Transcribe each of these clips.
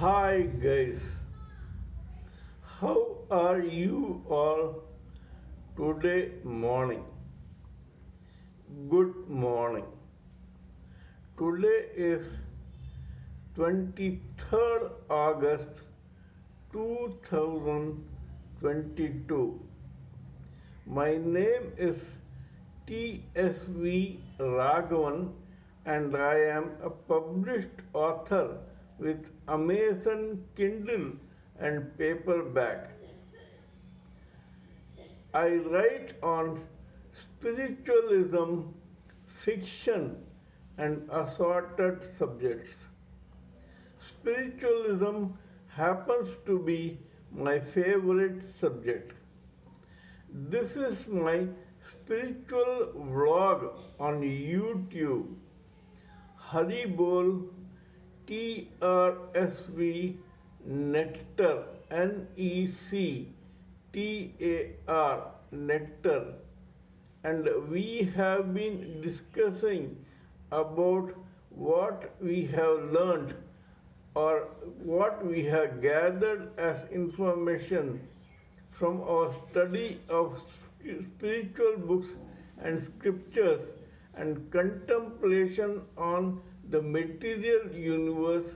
Hi guys, how are you all today morning? Good morning. Today is 23rd August 2022. My name is TSV Raghavan and I am a published author with Amazon Kindle and paperback. I write on spiritualism, fiction, and assorted subjects. Spiritualism happens to be my favorite subject. This is my spiritual vlog on YouTube. Haribol trsv nectar nectar, and we have been discussing about what we have learned or what we have gathered as information from our study of spiritual books and scriptures and contemplation on the material universe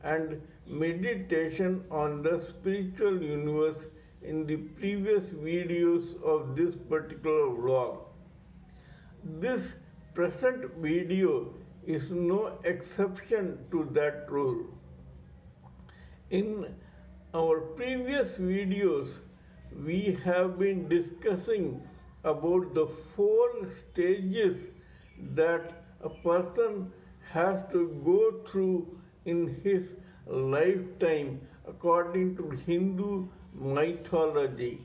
and meditation on the spiritual universe in the previous videos of this particular vlog. This present video is no exception to that rule. In our previous videos, we have been discussing about the 4 stages that a person has to go through in his lifetime according to Hindu mythology.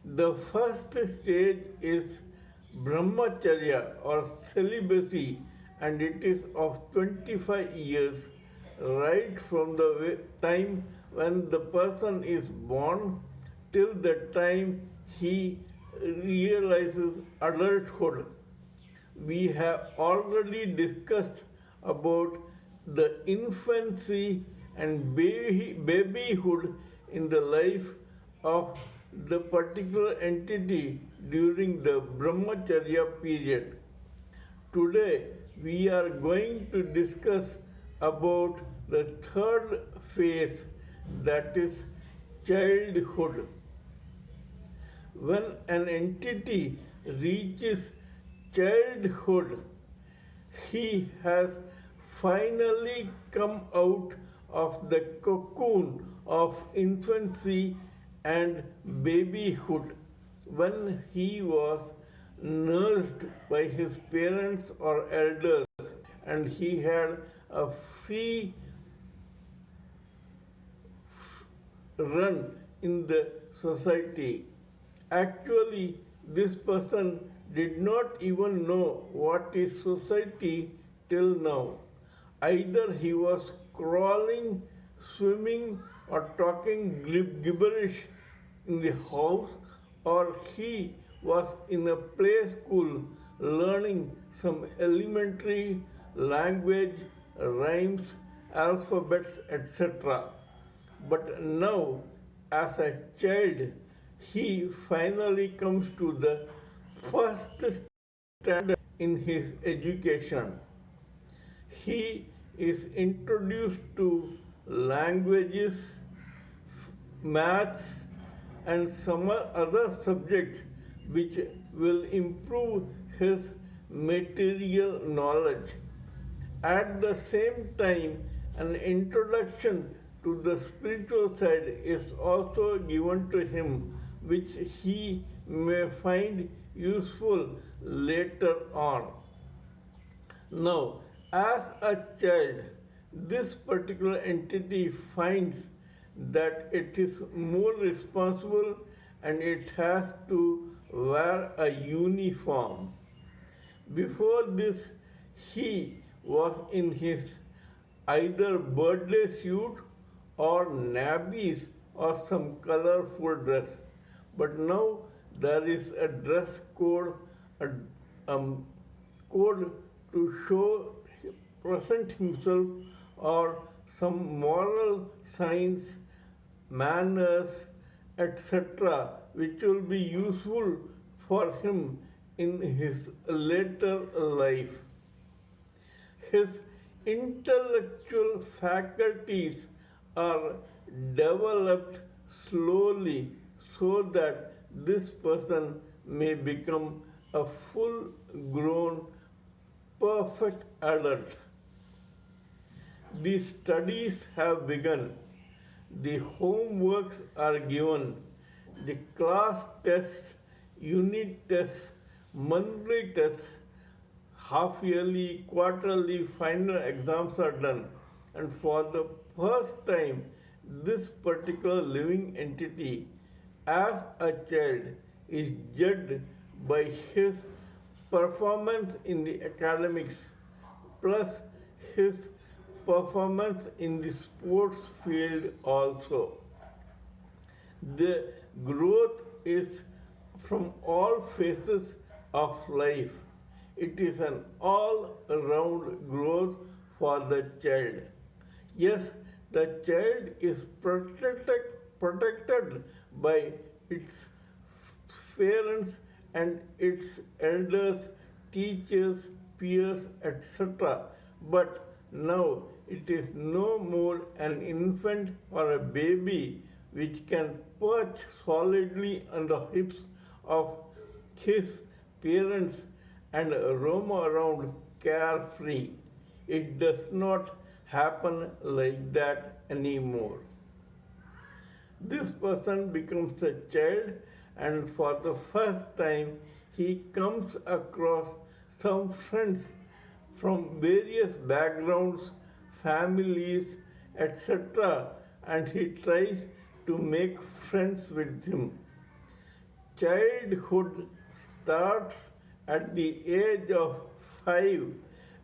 The first stage is brahmacharya or celibacy, and it is of 25 years right from the time when the person is born till the time he realizes adulthood. We have already discussed about the infancy and babyhood in the life of the particular entity during the brahmacharya period. Today we are going to discuss about the third phase, that is childhood. When an entity reaches childhood, he has finally come out of the cocoon of infancy and babyhood when he was nursed by his parents or elders and he had a free run in the society. Actually, this person did not even know what is society till now. Either he was crawling, swimming, or talking gibberish in the house, or he was in a play school learning some elementary language, rhymes, alphabets, etc. But now, as a child, he finally comes to the first standard in his education. He is introduced to languages, maths, and some other subjects which will improve his material knowledge. At the same time, an introduction to the spiritual side is also given to him, which he may find useful later on. Now, as a child, this particular entity finds that it is more responsible and it has to wear a uniform. Before this, he was in his either birthday suit or nabbies or some colorful dress. But now there is a dress code, a code to show, present himself, or some moral signs, manners, etc., which will be useful for him in his later life. His intellectual faculties are developed slowly so that this person may become a full grown, perfect adult. The studies have begun, the homeworks are given, the class tests, unit tests, monthly tests, half yearly, quarterly, final exams are done. And for the first time, this particular living entity, as a child, is judged by his performance in the academics plus his performance in the sports field also. The growth is from all phases of life. It is an all-round growth for the child. Yes, the child is protected by its parents and its elders, teachers, peers, etc. But now it is no more an infant or a baby which can perch solidly on the hips of his parents and roam around carefree. It does not happen like that anymore. This person becomes a child, and for the first time he comes across some friends from various backgrounds, families, etc., and he tries to make friends with him. Childhood starts at the age of 5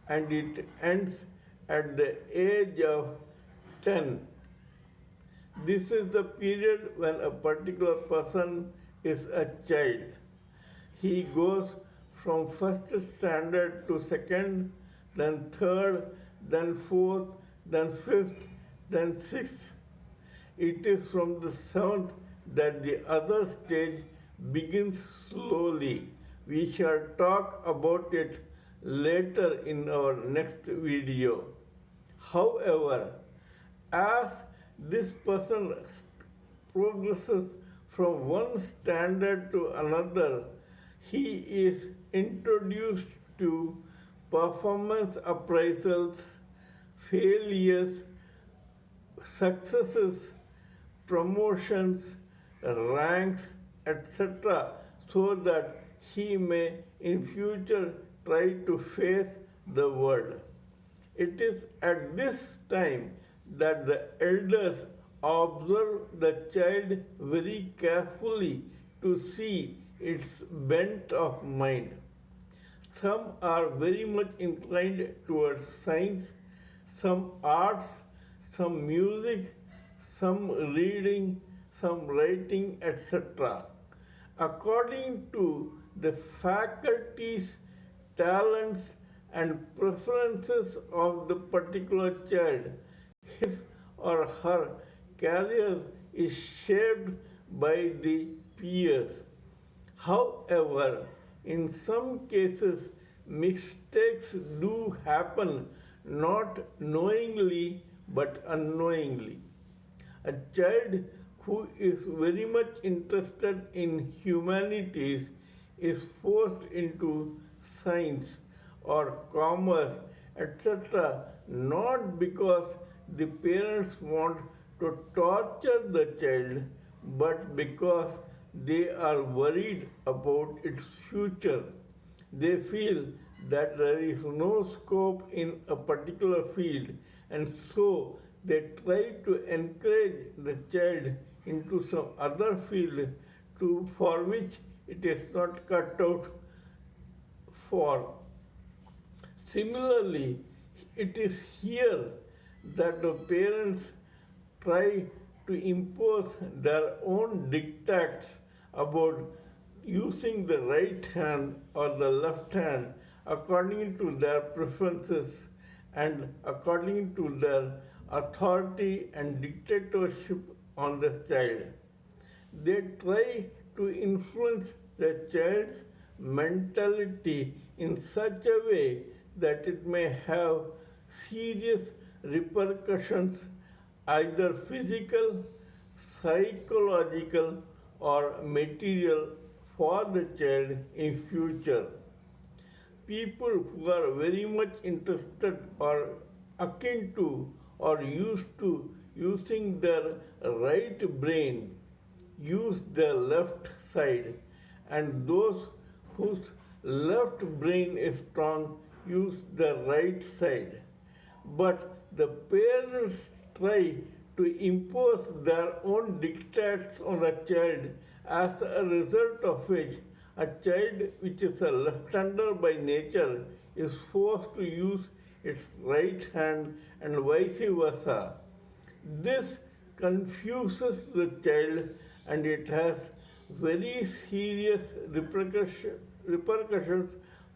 and it ends at the age of 10. This is the period when a particular person is a child. He goes from first standard to second, then third, then fourth, then fifth, then sixth. It is from the seventh that the other stage begins slowly. We shall talk about it later in our next video. However, as this person progresses from one standard to another, he is introduced to performance appraisals, failures, successes, promotions, ranks, etc., so that he may in future try to face the world. It is at this time that the elders observe the child very carefully to see its bent of mind. Some are very much inclined towards science, some arts, some music, some reading, some writing, etc. According to the faculties, talents, and preferences of the particular child, his or her career is shaped by the peers. However, in some cases, mistakes do happen not knowingly but unknowingly. A child who is very much interested in humanities is forced into science or commerce, etc., not because the parents want to torture the child, but because they are worried about its future. They feel that there is no scope in a particular field, and so they try to encourage the child into some other field for which it is not cut out for. Similarly, it is here that the parents try to impose their own dictats about using the right hand or the left hand according to their preferences and according to their authority and dictatorship on the child. They try to influence the child's mentality in such a way that it may have serious repercussions, either physical, psychological, or material for the child in future. People who are very much interested or akin to or used to using their right brain use their left side, and those whose left brain is strong use the right side. But the parents try to impose their own dictates on a child, as a result of which a child which is a left-hander by nature is forced to use its right hand and vice versa. This confuses the child, and it has very serious repercussions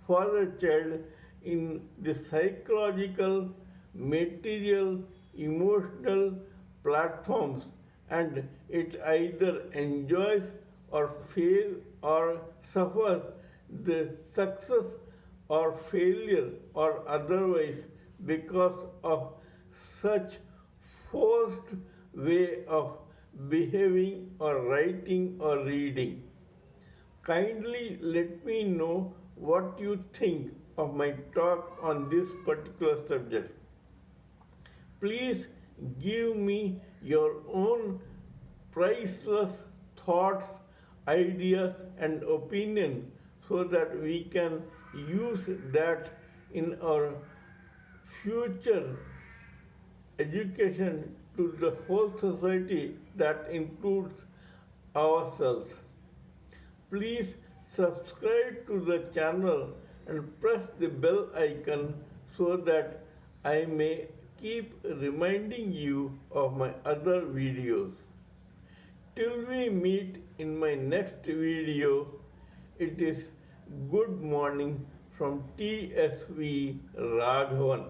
for the child in the psychological, material, emotional platforms, and it either enjoys or fails or suffers the success or failure or otherwise because of such forced way of behaving or writing or reading. Kindly let me know what you think of my talk on this particular subject. Please give me your own priceless thoughts, ideas, and opinion so that we can use that in our future education to the whole society that includes ourselves. Please subscribe to the channel and press the bell icon so that I may keep reminding you of my other videos. Till we meet in my next video, it is good morning from TSV Raghavan.